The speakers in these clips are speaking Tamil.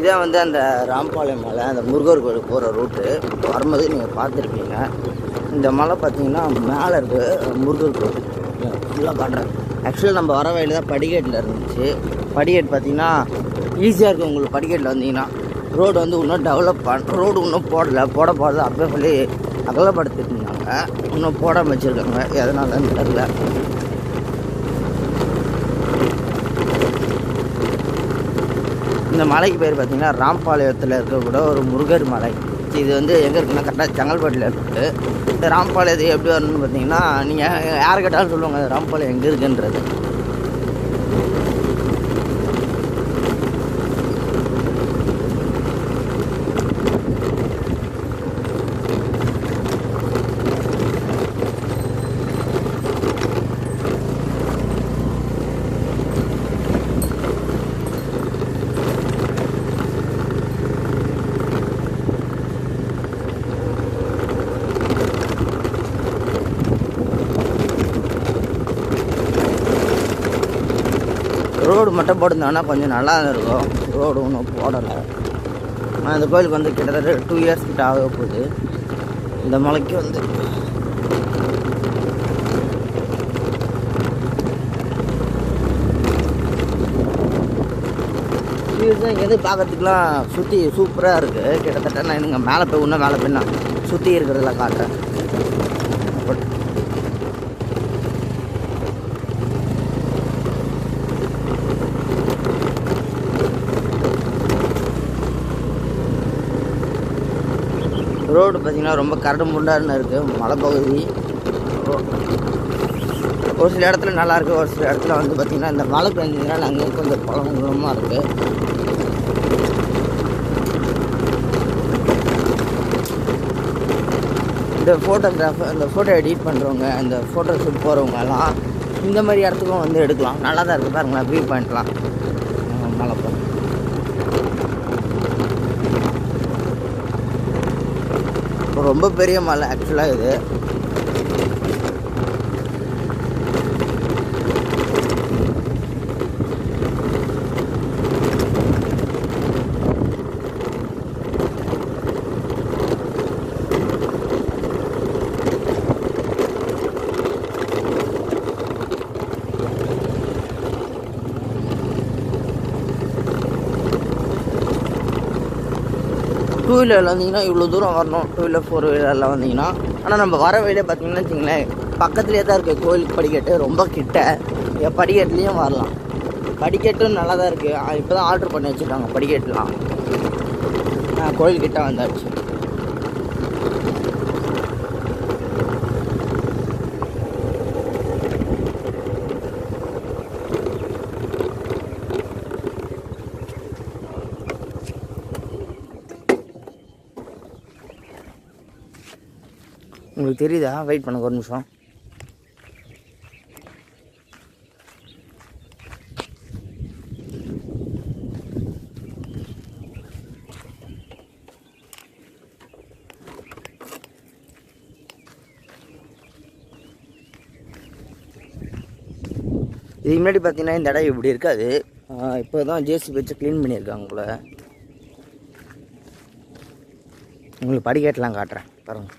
இதான் வந்து அந்த ராம்பாளையம் மலை, அந்த முருகர் கோயிலுக்கு போகிற ரூட்டு. வரும்போது நீங்கள் பார்த்துருப்பீங்க. இந்த மலை பார்த்தீங்கன்னா மேலே இருக்குது முருகர் கோயில். ஃபுல்லாக காட்டுறேன். ஆக்சுவலாக நம்ம வர வழியில் தான் படிக்கட்டில் இருந்துச்சு. படிக்கட்டு பார்த்தீங்கன்னா ஈஸியாக இருக்குது உங்களுக்கு. படிக்கட்டில் வந்தீங்கன்னா ரோடு வந்து இன்னும் டெவலப் ரோடு இன்னும் போட போகிறது அப்போ சொல்லி அகலப்படுத்திட்டு இருந்தாங்க. இன்னும் போடாமல் வச்சுருக்காங்க. எதனாலன்னு தெரியல. இந்த மலைக்கு பேர் பார்த்தீங்கன்னா ராம்பாளையத்தில் இருக்கக்கூட ஒரு முருகர் மலை. இது வந்து எங்கே இருக்குன்னா கரெக்டாக செங்கல்பட்டில் இருக்குது. இந்த ராம்பாளையத்துக்கு எப்படி வரணும்னு பார்த்தீங்கன்னா நீங்கள் யார் கேட்டாலும் சொல்லுவாங்க ராம்பாளையம் எங்கே இருக்குன்றது. ரோடு மட்டும் போட்டிருந்தாங்கன்னா கொஞ்சம் நல்லா இருக்கும். ரோடு ஒன்றும் போடலை. நான் இந்த கோயிலுக்கு வந்து கிட்டத்தட்ட 2 இயர்ஸ் கிட்ட ஆக போகுது. இந்த மலைக்கு வந்து இங்கேருந்து பார்க்கறதுக்குலாம் சுற்றி சூப்பராக இருக்குது. கிட்டத்தட்ட நான் இங்கே மேலே போய் இன்னும் மேலே போய் நான் சுற்றி இருக்கிறதெல்லாம் காட்டுறேன். ரோடு பார்த்திங்கன்னா ரொம்ப கரடு முண்டான்னு இருக்குது. மலைப்பகுதி ஒரு சில இடத்துல நல்லாயிருக்கு. ஒரு சில இடத்துல வந்து பார்த்திங்கன்னா இந்த மழை பெஞ்சதுனால அங்கே கொஞ்சம் குளமாக இருக்குது. இந்த ஃபோட்டோகிராஃபர், இந்த ஃபோட்டோ எடிட் பண்ணுறவங்க, இந்த ஃபோட்டோ ஷூட் போகிறவங்கலாம் இந்த மாதிரி இடத்துக்கும் வந்து எடுக்கலாம். நல்லா தான் இருக்குது பாருங்களேன். வியூ பாயிண்ட்லாம் மலைப்போ ரொம்ப பெரிய மலை ஆக்சுவலாக இது. டூ வீலரில் வந்தீங்கன்னா இவ்வளோ தூரம் வரணும். 2 வீலர் 4 வீலரில் வந்தீங்கன்னா. ஆனால் நம்ம வர வழியிலே பார்த்தீங்கன்னா வச்சிங்களேன் பக்கத்துலேயே தான் இருக்குது கோயிலுக்கு படிக்கட்டு. ரொம்ப கிட்ட படிக்கட்டுலேயும் வரலாம். படிக்கட்டும் நல்லா தான் இருக்குது. இப்போ தான் ஆர்டர் பண்ணி வச்சுருக்காங்க படிக்கட்டுலாம். கோயில்கிட்ட வந்தாச்சு. உங்களுக்கு தெரியுதா? வெயிட் பண்ணுங்க ஒரு நிமிஷம். இதுக்கு முன்னாடி பார்த்தீங்கன்னா இந்த இடம் இப்படி இருக்காது. இப்போ தான் ஜேசிபி வச்சு க்ளீன் பண்ணியிருக்காங்க போல. உங்களுக்கு படிக்கட்டெலாம் காட்டுறேன் பாருங்கள்.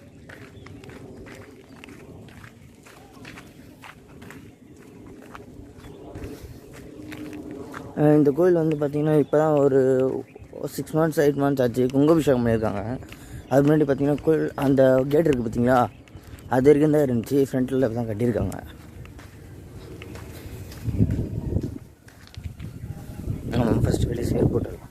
இந்த கோயில் வந்து பார்த்திங்கன்னா இப்போ தான் ஒரு 6 months 8 months ஆச்சு கும்பாபிஷேகம் பண்ணியிருக்காங்க. அது முன்னாடி பார்த்திங்கன்னா கோயில் அந்த கேட் இருக்குது பார்த்திங்களா, அது வரைக்கும் தான் இருந்துச்சு. ஃப்ரண்ட்டில் தான் கட்டியிருக்காங்க. நம்ம ஃபஸ்ட்டு வெளியே சேர் போட்டுருக்கோம்.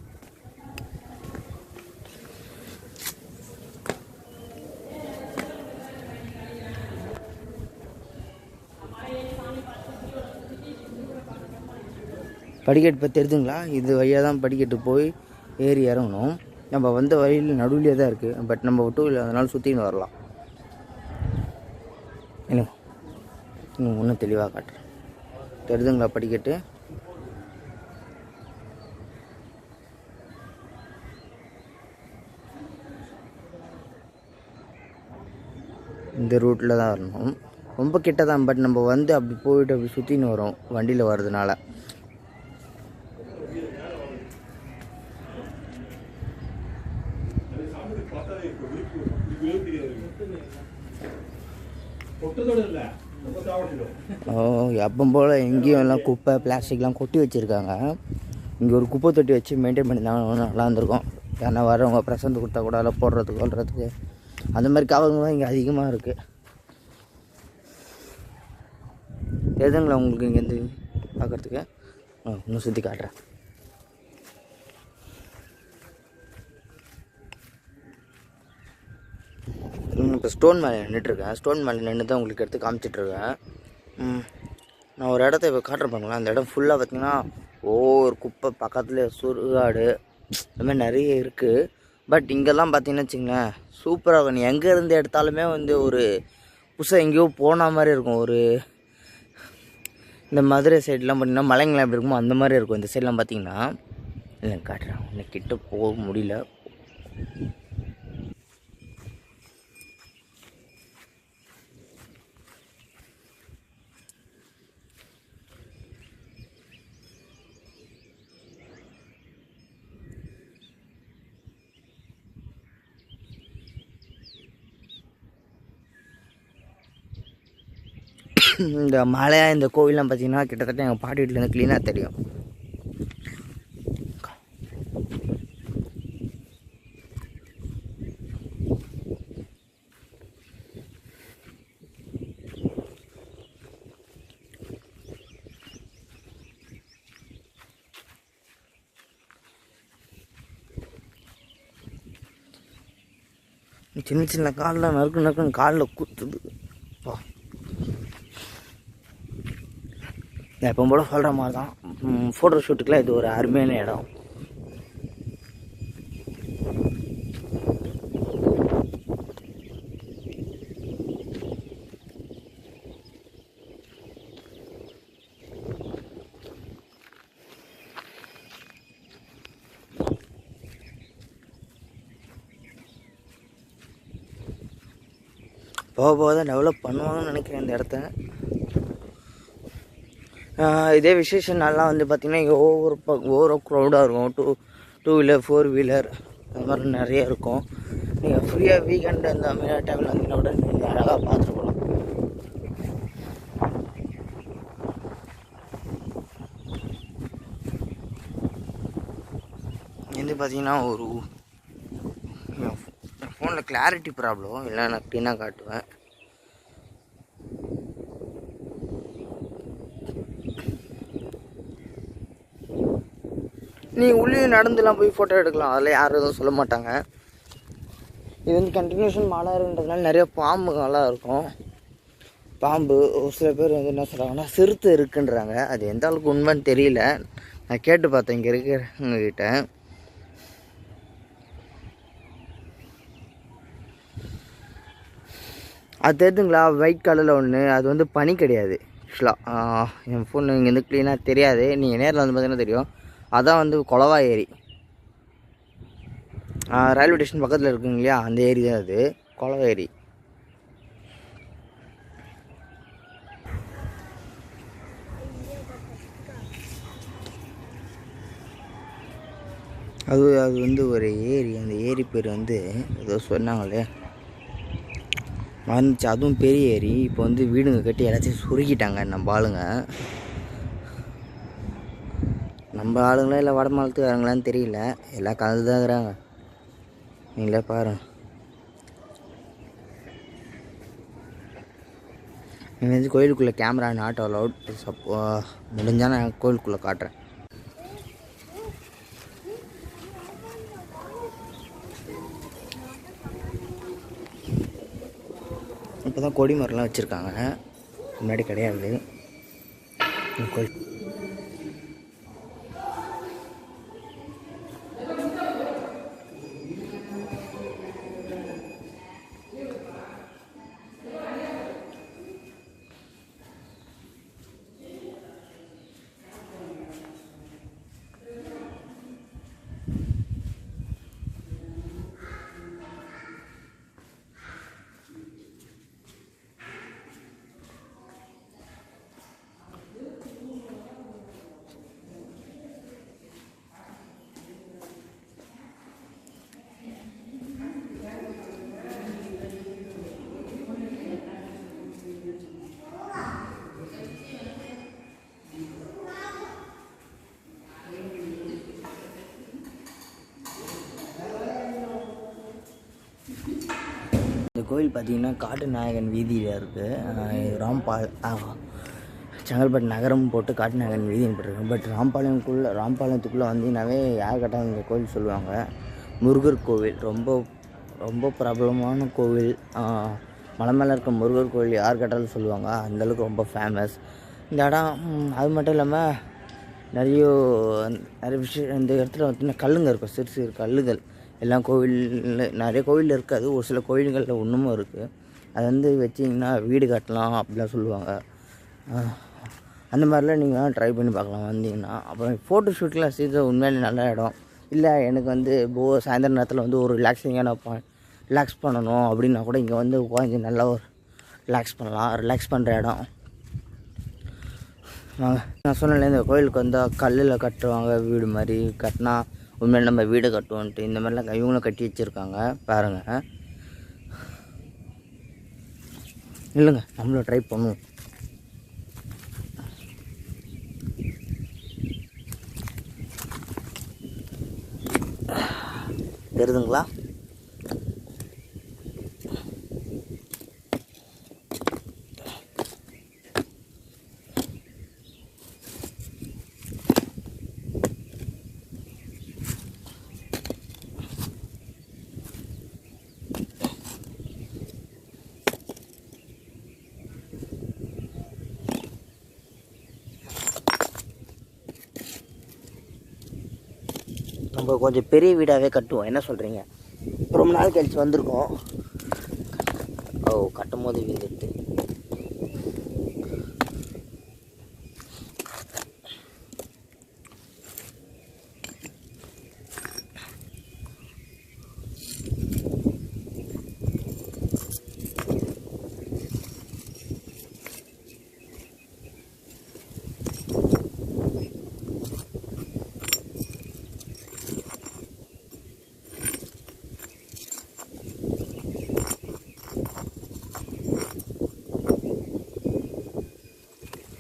படிக்கட்டு இப்போ தெரிஞ்சுங்களா? இது வழியாக தான் படிக்கட்டு போய் ஏறி இறங்கணும். நம்ம வந்த வழியில் நடுவிலே தான் இருக்குது. பட் நம்ம 2 வீலர் அதனால சுற்றின்னு வரலாம். இன்னும் இன்னும் தெளிவாக காட்டுறேன். தெரிஞ்சுங்களா படிக்கட்டு? இந்த ரூட்டில் தான் வரணும். ரொம்ப கிட்ட தான். பட் நம்ம வந்து அப்படி போயிட்டு அப்படி சுற்றின்னு வரோம் வண்டியில் வர்றதுனால. எப்போ போல் எங்கேயும் எல்லாம் குப்பை பிளாஸ்டிக்லாம் கொட்டி வச்சுருக்காங்க. இங்கே ஒரு குப்பை தொட்டி வச்சு மெயின்டைன் பண்ணியிருந்தாங்க, நல்லா இருந்திருக்கும். ஏன்னா வரவங்க பிரசந்து கொடுத்தா கூட அதில் போடுறதுக்கு கொள்றதுக்கு அந்த மாதிரி கவருங்க தான் இங்கே அதிகமாக இருக்குது. எதுங்களா உங்களுக்கு இங்கேருந்து பார்க்குறதுக்கு? இன்னும் சுற்றி காட்டுறேன். இப்போ ஸ்டோன் மேலே நின்றுட்டுருக்கேன். ஸ்டோன் மேலே நின்று தான் உங்களுக்கு எடுத்து காமிச்சிட்ருக்கேன். நான் ஒரு இடத்த இப்போ காட்டுறேன் பாருங்களேன். அந்த இடம் ஃபுல்லாக பார்த்திங்கன்னா ஒவ்வொரு குப்பை பக்கத்தில் சுடுகாடு இந்த மாதிரி நிறைய இருக்குது. பட் இங்கெல்லாம் பார்த்திங்கன்னா வச்சுங்களேன் சூப்பராக இருக்கும். நீ எங்கே இருந்து எடுத்தாலுமே வந்து ஒரு புதுசாக எங்கேயோ போன மாதிரி இருக்கும். ஒரு இந்த மதுரை சைட்லாம் பார்த்திங்கன்னா மலைங்களாம் எப்படி இருக்குமோ அந்த மாதிரி இருக்கும். இந்த சைட்லாம் பார்த்திங்கன்னா இல்லை காட்டுறேன். இன்னும் கிட்ட போக முடியல. இந்த மலையாக இந்த கோவில்லாம் பார்த்திங்கன்னா கிட்டத்தட்ட எங்கள் பாட்டி வீட்டிலேருந்து க்ளீனாக தெரியும். சின்ன சின்ன காலில் நறுக்குன்னு காலில் குத்துது. எப்போ போல் சொல்கிற மாதிரி தான் ஃபோட்டோ ஷூட்டுக்கெலாம் இது ஒரு அருமையான இடம். போக போக தான் டெவலப் பண்ணுவாங்கன்னு நினைக்கிறேன் இந்த இடத்த. இதே விசேஷம் நாள்லாம் வந்து பார்த்திங்கன்னா இங்கே ஒவ்வொரு க்ரௌடாக இருக்கும். டூ வீலர் 4 வீலர் அது மாதிரி நிறைய இருக்கும். நீங்கள் ஃப்ரீயாக வீக்கெண்ட் அந்த மாதிரி டைமில் வந்தீங்கன்னா கூட நீங்கள் அழகாக பார்த்துட்டு போகலாம். இது பார்த்திங்கன்னா ஒரு ஃபோனில் கிளாரிட்டி ப்ராப்ளம் இல்லை, நான் க்ளீனாக காட்டுவேன். நீங்கள் உள்ளே நடந்துலாம் போய் ஃபோட்டோ எடுக்கலாம், அதில் யாரும் எதுவும் சொல்ல மாட்டாங்க. இது வந்து கண்டினியூஷன் மலைன்றதுனால நிறைய பாம்புங்கள்லாம் இருக்கும். பாம்பு ஒரு சில பேர் வந்து என்ன சொல்கிறாங்கன்னா சிறுத்தை இருக்குன்றாங்க. அது எந்த அளவுக்கு உண்மைன்னு தெரியல. நான் கேட்டு பார்த்தேன் இங்கே இருக்கிறவங்ககிட்ட. அது தெரியுதுங்களா, ஒயிட் கலரில் ஒன்று, அது வந்து பனி கிடையாது ஆக்சுவலாக. என் ஃபோன் இங்கேருந்து க்ளீனாக தெரியாது, நீங்கள் நேரில் வந்து பார்த்தீங்கன்னா தெரியும். அதான் வந்து கொலவா ஏரி, ரயில்வே ஸ்டேஷன் பக்கத்தில் இருக்குங்க இல்லையா, அந்த ஏரி தான் அது கொலவா ஏரி. அது வந்து ஒரு ஏரி. அந்த ஏரி பேர் வந்து ஏதோ சொன்னாங்களே வந்துச்சு. அதுவும் பெரிய ஏரி. இப்போ வந்து வீடுங்க கட்டி எல்லாத்தையும் சுருக்கிட்டாங்க நம்ம ஆளுங்க. நம்ம ஆளுங்களா இல்லை வட மாநிலத்துக்காரங்களான்னு தெரியல, எல்லாம் கலந்து தான் இருக்கிறாங்க. நீங்களே பாருங்கள். நீங்கள் வந்து கோயிலுக்குள்ளே கேமரா நாட் அலவுட். சப்போ முடிஞ்சால் நான் கோயிலுக்குள்ளே காட்டுறேன். இப்போ தான் கொடி மரம்லாம் வச்சுருக்காங்க, முன்னாடி கிடையாது கோயில். இந்த கோயில் பார்த்திங்கன்னா காட்டு நாயகன் வீதியில் இருக்குது. செங்கல்பட்டு நகரம் போட்டு காட்டு நாயகன் வீதின்னு போட்டிருக்கு. பட் ராம்பாளையத்துக்குள்ளே வந்தீங்கன்னாவே யார் கேட்டால் இந்த கோயில் சொல்லுவாங்க. முருகர் கோவில் ரொம்ப ரொம்ப பிரபலமான கோவில். மலை மேலே இருக்க முருகர் கோவில் யார் கேட்டாலும் சொல்லுவாங்க. அந்தளவுக்கு ரொம்ப ஃபேமஸ் இந்த இடம். அது மட்டும் இல்லாமல் நிறைய விஷயம் இந்த இடத்துல பார்த்திங்கன்னா கல்லுங்க இருக்கும், சிறு சிறு கல்லுகள் எல்லாம் கோவிலில் நிறைய கோவிலில் இருக்காது, ஒரு சில கோவில்களில் இன்னமும் இருக்குது. அது வந்து வச்சிங்கன்னா வீடு கட்டலாம் அப்படிலாம் சொல்லுவாங்க. அந்த மாதிரிலாம் நீங்கள் ட்ரை பண்ணி பார்க்கலாம் வந்தீங்கன்னா. அப்புறம் ஃபோட்டோ ஷூட்லாம் செய்த உண்மையிலே நல்ல இடம். இல்லை எனக்கு வந்து சாயந்தர நேரத்தில் வந்து ஒரு ரிலாக்ஸிங்கான ரிலாக்ஸ் பண்ணணும் அப்படின்னா கூட இங்கே வந்து உட்காந்து நல்லா ஒரு ரிலாக்ஸ் பண்ணலாம். ரிலாக்ஸ் பண்ணுற இடம். நான் சொன்னேன் இந்த கோயிலுக்கு வந்தால் கல்லில் கட்டுவாங்க வீடு மாதிரி, கட்டினா உண்மையில நம்ம வீடு கட்டுவோன்ட்டு இந்த மாதிரிலாம் இவங்களும் கட்டி வச்சுருக்காங்க பாருங்கள். இல்லைங்க நம்மளும் ட்ரை பண்ணுவோம். தெரியுதுங்களா? நம்ம கொஞ்சம் பெரிய வீடாகவே கட்டுவோம், என்ன சொல்கிறீங்க? ரொம்ப நாள் கழிச்சு வந்திருக்கோம். கட்டும் போது வீடு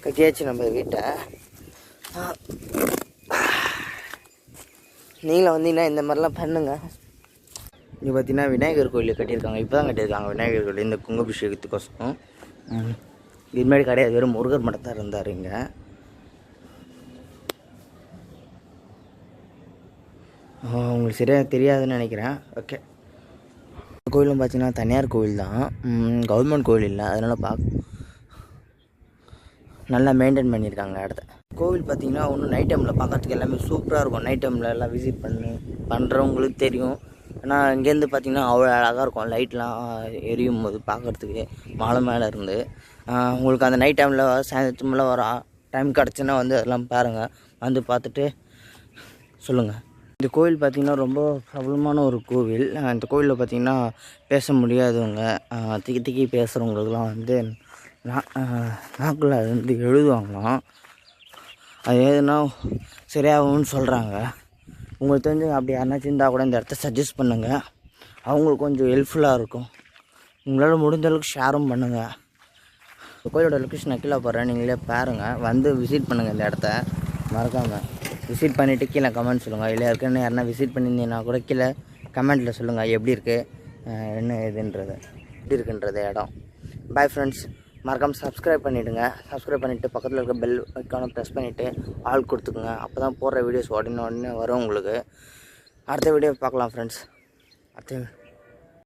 கட்டியாச்சு நம்ம வீட்டை. நீங்களும் வந்தீங்கன்னா இந்த மாதிரிலாம் பண்ணுங்க. இங்கே பார்த்தீங்கன்னா விநாயகர் கோயில் கட்டியிருக்காங்க. இப்போ தான் கட்டியிருக்காங்க விநாயகர் கோயில் இந்த கும்பாபிஷேகத்துக்கோசம். இது மாதிரி கிடையாது, வெறும் முருகர் மடத்தான் இருந்தார் இங்கே. உங்களுக்கு சரியாக தெரியாதுன்னு நினைக்கிறேன். ஓகே, கோயிலும் பார்த்தீங்கன்னா தனியார் கோவில் தான், கவர்மெண்ட் கோவில் இல்லை. அதனால் நல்லா மெயின்டைன் பண்ணியிருக்காங்க இடத்த. கோவில் பார்த்திங்கன்னா ஒன்றும் நைட் டைமில் பார்க்கறதுக்கு எல்லாமே சூப்பராக இருக்கும். நைட் டைமில் எல்லாம் விசிட் பண்ணுறவங்களுக்கு தெரியும். ஆனால் இங்கேருந்து பார்த்திங்கன்னா அவ்வளோ அழகாக இருக்கும். லைட்லாம் எரியும் போது பார்க்குறதுக்கு மலை மேலே இருந்து. உங்களுக்கு அந்த நைட் டைமில் சாயந்தரத்துல வர டைம் கிடச்சுன்னா வந்து அதெல்லாம் பாருங்கள், வந்து பார்த்துட்டு சொல்லுங்கள். இந்த கோவில் பார்த்திங்கன்னா ரொம்ப பிரபலமான ஒரு கோவில். இந்த கோவிலில் பார்த்திங்கன்னா பேச முடியாதவங்க, திக்கி பேசுகிறவங்களுக்குலாம் வந்து நாக்கில் அது வந்து எழுதுவாங்களாம். அது எதுனா சரியாகும்னு சொல்கிறாங்க. உங்களுக்கு தெரிஞ்சு அப்படி யாருனாச்சும் இருந்தால் கூட இந்த இடத்த சஜஸ்ட் பண்ணுங்கள், அவங்களுக்கு கொஞ்சம் ஹெல்ப்ஃபுல்லாக இருக்கும். உங்களால் முடிஞ்ச அளவுக்கு ஷேரும் பண்ணுங்கள். கோயிலோட லொக்கேஷன் கீழே போடுறேன், நீங்களே பாருங்கள், வந்து விசிட் பண்ணுங்கள். இந்த இடத்த மறக்காமல் விசிட் பண்ணிவிட்டு கீழே கமெண்ட் சொல்லுங்கள். இல்லை இருக்குன்னு யாருன்னா விசிட் பண்ணியிருந்தீங்கன்னா கூட கீழே கமெண்ட்டில் சொல்லுங்கள் எப்படி இருக்குது, என்ன இதுன்றது, எப்படி இருக்குன்றது இடம். பாய் ஃப்ரெண்ட்ஸ், மறக்காமல் சப்ஸ்கிரைப் பண்ணிவிடுங்க. சப்ஸ்கிரைப் பண்ணிவிட்டு பக்கத்தில் இருக்க பெல் ஐக்கானை ப்ரெஸ் பண்ணிவிட்டு ஆல் கொடுத்துக்குங்க. அப்போ தான் போடுற வீடியோஸ் உடனே வரும் உங்களுக்கு. அடுத்த வீடியோ பார்க்கலாம் ஃப்ரெண்ட்ஸ். அடுத்த